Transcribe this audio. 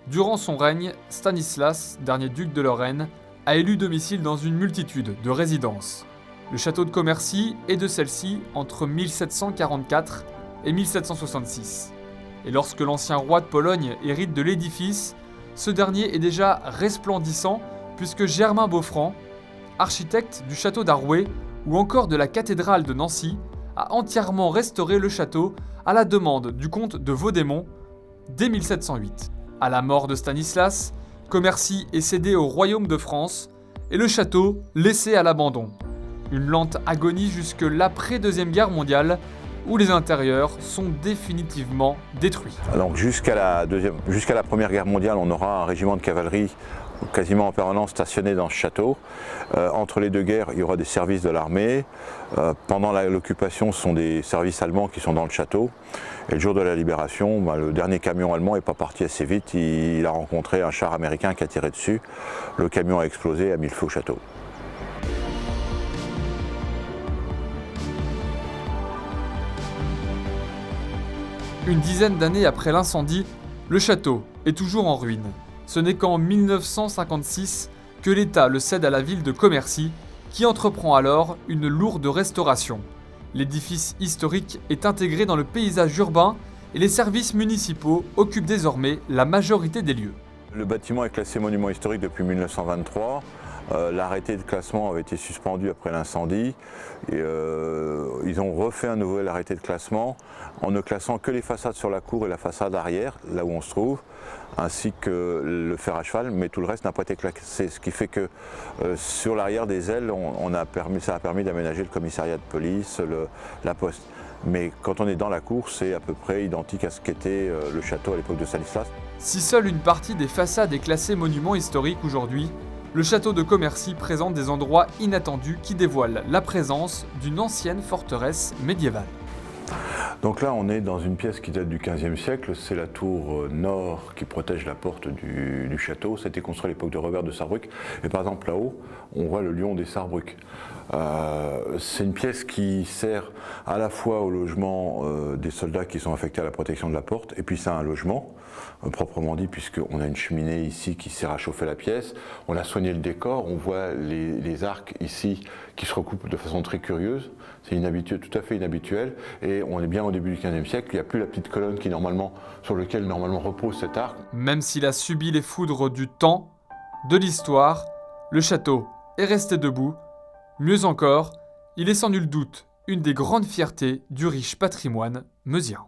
Durant son règne, Stanislas, dernier duc de Lorraine, a élu domicile dans une multitude de résidences. Le château de Commercy est de celle-ci entre 1744 et 1766. Et lorsque l'ancien roi de Pologne hérite de l'édifice, ce dernier est déjà resplendissant puisque Germain Beaufranc, architecte du château d'Arouet ou encore de la cathédrale de Nancy, a entièrement restauré le château à la demande du comte de Vaudémont dès 1708. À la mort de Stanislas, Commercy est cédé au royaume de France et le château laissé à l'abandon. Une lente agonie jusque l'après-deuxième guerre mondiale où les intérieurs sont définitivement détruits. Donc jusqu'à la Première Guerre mondiale, on aura un régiment de cavalerie quasiment en permanence stationné dans ce château. Entre les deux guerres, il y aura des services de l'armée. Pendant l'occupation, ce sont des services allemands qui sont dans le château. Et le jour de la libération, le dernier camion allemand n'est pas parti assez vite. Il a rencontré un char américain qui a tiré dessus. Le camion a explosé et a mis le feu au château. Une dizaine d'années après l'incendie, le château est toujours en ruine. Ce n'est qu'en 1956 que l'État le cède à la ville de Commercy, qui entreprend alors une lourde restauration. L'édifice historique est intégré dans le paysage urbain et les services municipaux occupent désormais la majorité des lieux. Le bâtiment est classé monument historique depuis 1923. L'arrêté de classement avait été suspendu après l'incendie. Ils ont refait un nouvel arrêté de classement en ne classant que les façades sur la cour et la façade arrière, là où on se trouve, ainsi que le fer à cheval, mais tout le reste n'a pas été classé. Ce qui fait que sur l'arrière des ailes, ça a permis d'aménager le commissariat de police, la poste. Mais quand on est dans la cour, c'est à peu près identique à ce qu'était le château à l'époque de Stanislas. Si seule une partie des façades est classée monument historique aujourd'hui, le château de Commercy présente des endroits inattendus qui dévoilent la présence d'une ancienne forteresse médiévale. Donc là, on est dans une pièce qui date du XVe siècle. C'est la tour nord qui protège la porte du château. Ça a été construit à l'époque de Robert de Sarrebruck. Et par exemple, là-haut, on voit le lion des Sarrebruck. C'est une pièce qui sert à la fois au logement des soldats qui sont affectés à la protection de la porte, et puis c'est un logement, proprement dit, puisqu'on a une cheminée ici qui sert à chauffer la pièce. On a soigné le décor, on voit les arcs ici qui se recoupent de façon très curieuse. C'est tout à fait inhabituel, et on est bien au début du XVe siècle. Il n'y a plus la petite colonne sur laquelle normalement repose cet arc. Même s'il a subi les foudres du temps, de l'histoire, le château est resté debout. Mieux encore, il est sans nul doute une des grandes fiertés du riche patrimoine meusien.